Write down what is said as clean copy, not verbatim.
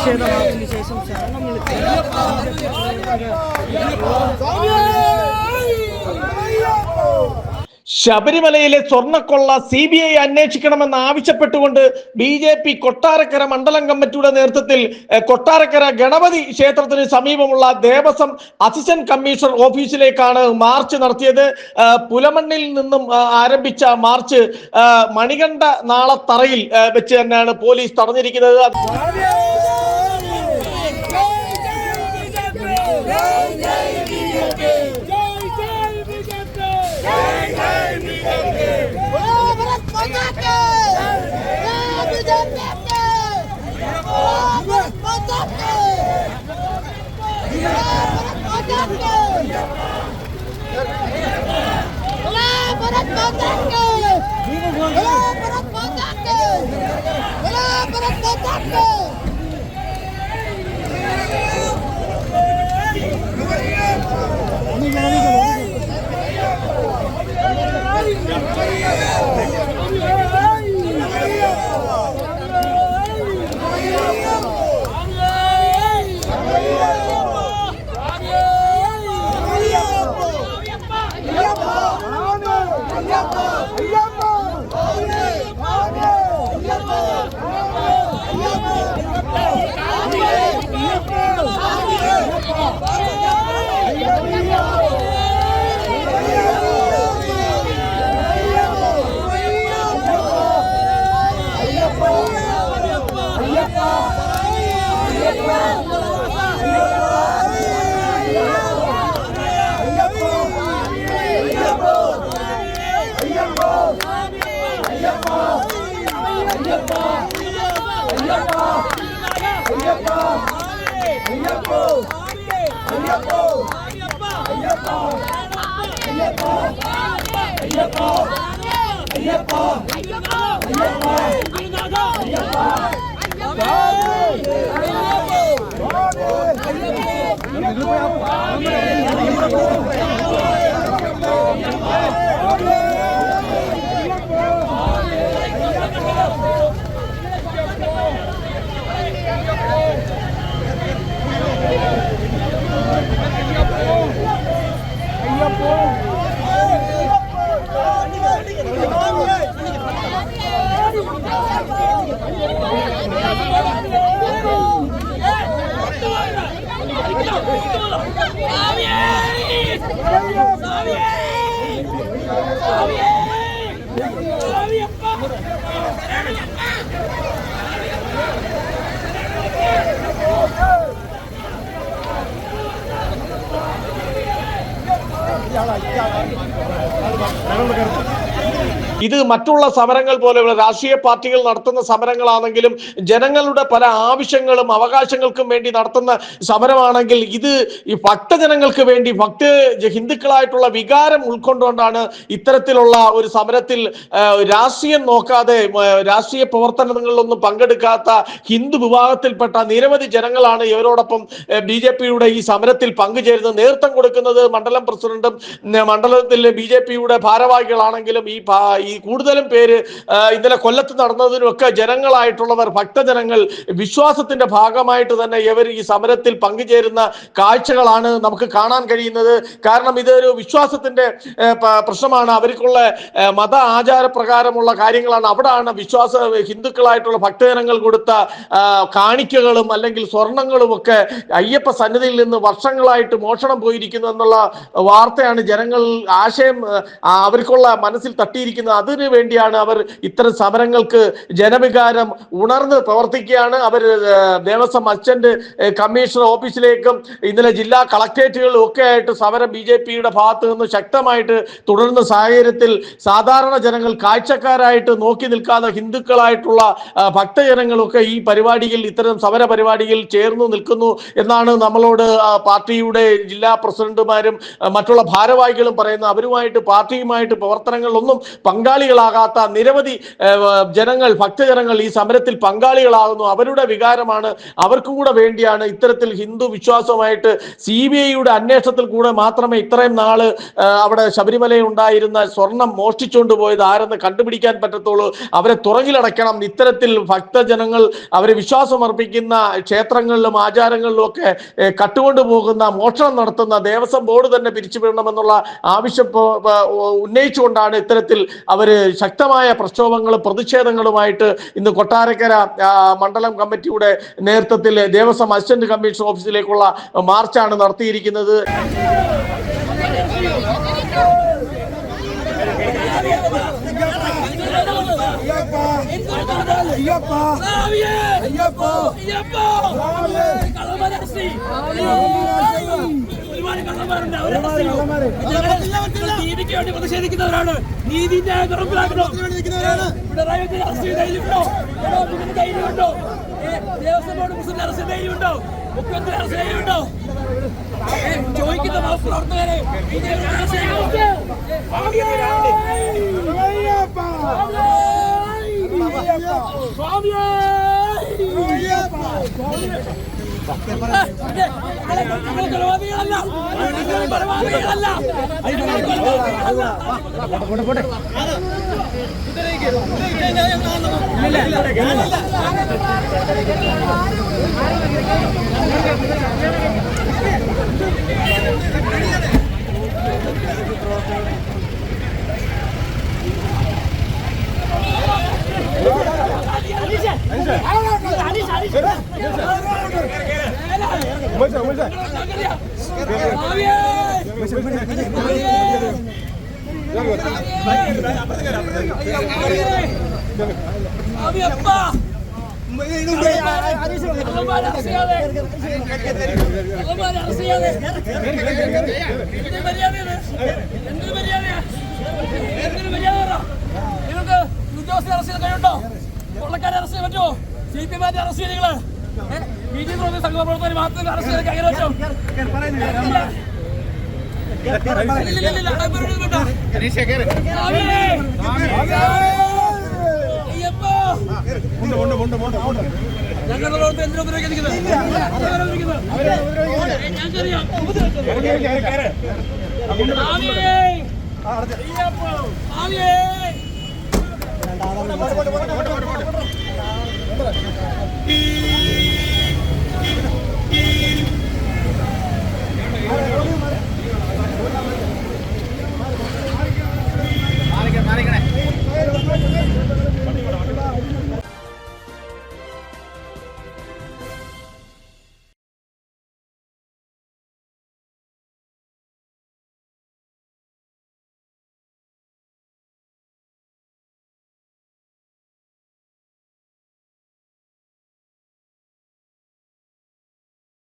പ്രതിഷേധ മാർച്ചിന് ശേഷം ശരണം വിളിച്ച് ശബരിമലയിലെ സ്വർണ്ണക്കൊള്ള CBI അന്വേഷിക്കണമെന്ന് ആവശ്യപ്പെട്ടുകൊണ്ട് BJP കൊട്ടാരക്കര മണ്ഡലം കമ്മിറ്റിയുടെ നേതൃത്വത്തിൽ കൊട്ടാരക്കര ഗണപതി ക്ഷേത്രത്തിന് സമീപമുള്ള ദേവസ്വം അസിസ്റ്റന്റ് കമ്മീഷണർ ഓഫീസിലേക്കാണ് മാർച്ച് നടത്തിയത്. പുലമണ്ണിൽ നിന്നും ആരംഭിച്ച മാർച്ച് മണികണ്ഠ നാളത്തറയിൽ വെച്ച് തന്നെയാണ് പോലീസ് തടഞ്ഞിരിക്കുന്നത്. ഇത് മറ്റുള്ള സമരങ്ങൾ പോലെയുള്ള രാഷ്ട്രീയ പാർട്ടികൾ നടത്തുന്ന സമരങ്ങളാണെങ്കിലും ജനങ്ങളുടെ പല ആവശ്യങ്ങളും അവകാശങ്ങൾക്കും വേണ്ടി നടത്തുന്ന സമരമാണെങ്കിൽ ഇത് ഈ ഭക്തജനങ്ങൾക്ക് വേണ്ടി ഹിന്ദുക്കളായിട്ടുള്ള വികാരം ഉൾക്കൊണ്ടുകൊണ്ടാണ് ഇത്തരത്തിലുള്ള ഒരു സമരത്തിൽ രാഷ്ട്രീയം നോക്കാതെ രാഷ്ട്രീയ പ്രവർത്തനങ്ങളിലൊന്നും പങ്കെടുക്കാത്ത ഹിന്ദു വിഭാഗത്തിൽപ്പെട്ട നിരവധി ജനങ്ങളാണ് ഇവരോടൊപ്പം BJPയുടെ ഈ സമരത്തിൽ പങ്കുചേരുന്നത്. നേതൃത്വം കൊടുക്കുന്നത് മണ്ഡലം പ്രസിഡന്റും മണ്ഡലത്തിലെ BJPയുടെ ഭാരവാഹികളാണെങ്കിലും ഈ കൂടുതലും പേര് ഇന്നലെ കൊല്ലത്ത് നടന്നതിനൊക്കെ ജനങ്ങളായിട്ടുള്ളവർ ഭക്തജനങ്ങൾ വിശ്വാസത്തിന്റെ ഭാഗമായിട്ട് തന്നെ ഇവർ ഈ സമരത്തിൽ പങ്കുചേരുന്ന കാഴ്ചകളാണ് നമുക്ക് കാണാൻ കഴിയുന്നത്. കാരണം ഇതൊരു വിശ്വാസത്തിന്റെ പ്രശ്നമാണ്. അവർക്കുള്ള മത ആചാര പ്രകാരമുള്ള കാര്യങ്ങളാണ്. അവിടാണ് ഹിന്ദുക്കളായിട്ടുള്ള ഭക്തജനങ്ങൾ കൊടുത്ത കാണിക്കകളും അല്ലെങ്കിൽ സ്വർണങ്ങളും ഒക്കെ അയ്യപ്പ സന്നിധിയിൽ നിന്ന് വർഷങ്ങളായിട്ട് മോഷണം പോയിരിക്കുന്നു എന്നുള്ള വാർത്തയാണ് ജനങ്ങൾ അവർക്കുള്ള മനസ്സിൽ തട്ടിയിരിക്കുന്നത്. അതിനു വേണ്ടിയാണ് അവർ ഇത്തരം സമരങ്ങൾക്ക് ജനവികാരം ഉണർന്ന് പ്രവർത്തിക്കുകയാണ്. അവർ ദേവസ്വം അസിസ്റ്റന്റ് കമ്മീഷണർ ഓഫീസിലേക്കും ഇന്നലെ ജില്ലാ കളക്ടറേറ്റുകളിലും ഒക്കെ ആയിട്ട് സമരം BJPയുടെ ഭാഗത്ത് നിന്ന് ശക്തമായിട്ട് തുടരുന്ന സാഹചര്യത്തിൽ സാധാരണ ജനങ്ങൾ കാഴ്ചക്കാരായിട്ട് നോക്കി നിൽക്കാതെ ഹിന്ദുക്കളായിട്ടുള്ള ഭക്തജനങ്ങളൊക്കെ ഈ പരിപാടിയിൽ ഇത്തരം സമര പരിപാടിയിൽ ചേർന്നു നിൽക്കുന്നു എന്നാണ് നമ്മളോട് പാർട്ടിയുടെ ജില്ലാ പ്രസിഡന്റുമാരും മറ്റുള്ള ഭാരവാഹികളും പറയുന്നത്. അവരുമായിട്ട് പാർട്ടിയുമായിട്ട് പ്രവർത്തനങ്ങളൊന്നും ഇന്നും പങ്കാളികളാകാത്ത നിരവധി ജനങ്ങൾ, ഭക്തജനങ്ങൾ ഈ സമരത്തിൽ പങ്കാളികളാകുന്നു. അവരുടെ വികാരമാണ്, അവർക്കും കൂടെ വേണ്ടിയാണ് ഇത്തരത്തിൽ ഹിന്ദു വിശ്വാസവുമായിട്ട് CBIയുടെ അന്വേഷണത്തിൽ കൂടെ മാത്രമേ ഇത്രയും നാള് അവിടെ ശബരിമലയിൽ ഉണ്ടായിരുന്ന സ്വർണം മോഷ്ടിച്ചുകൊണ്ട് പോയത് ആരെന്ന് കണ്ടുപിടിക്കാൻ പറ്റത്തുള്ളൂ. അവരെ തുറകിലടയ്ക്കണം. ഇത്തരത്തിൽ ഭക്തജനങ്ങൾ അവരെ വിശ്വാസം അർപ്പിക്കുന്ന ക്ഷേത്രങ്ങളിലും ആചാരങ്ങളിലും ഒക്കെ കട്ടുകൊണ്ടു പോകുന്ന, മോഷണം നടത്തുന്ന ദേവസ്വം ബോർഡ് തന്നെ പിരിച്ചുവിടണമെന്നുള്ള ആവശ്യം ഉന്നയിച്ചുകൊണ്ടാണ് ഇത്തരത്തിൽ അവര് ശക്തമായ പ്രക്ഷോഭങ്ങളും പ്രതിഷേധങ്ങളുമായിട്ട് ഇന്ന് കൊട്ടാരക്കര മണ്ഡലം കമ്മിറ്റിയുടെ നേതൃത്വത്തിൽ ദേവസ്വം അസിസ്റ്റന്റ് കമ്മീഷണർ ഓഫീസിലേക്കുള്ള മാർച്ചാണ് നടത്തിയിരിക്കുന്നത്. പ്രതിഷേധിക്കുന്നവരാണ്. നീതിന്യായം ഉറപ്പിലാക്കണം. ധൈര്യമുണ്ടോ? ദേവസ്വം ബോർഡ് പ്രസിഡന്റ് അറസ്റ്റ് ധൈര്യമുണ്ടോ? മുഖ്യമന്ത്രി അറസ്റ്റ് ധൈര്യമുണ്ടോ? ചോദിക്കുന്ന പ്രവർത്തകരെ ഉദ്യോഗസ്ഥരെ അറസ്റ്റ് ചെയ്യാൻ കഴിയുണ്ടോ? കൊള്ളക്കാരെ അറസ്റ്റ് ചെയ്യാൻ പറ്റുമോ? CPM അറസ്റ്റ് ചെയ്ത് BJP സംഘപ്രവർത്തകരെ മാത്രം അറസ്റ്റ് ചെയ്ത് കൈകാര്യം പറ്റും? ഞങ്ങളുടെ എന്തിനാ ഉപയോഗിക്കുന്നത്? ഞങ്ങൾക്കറിയാം.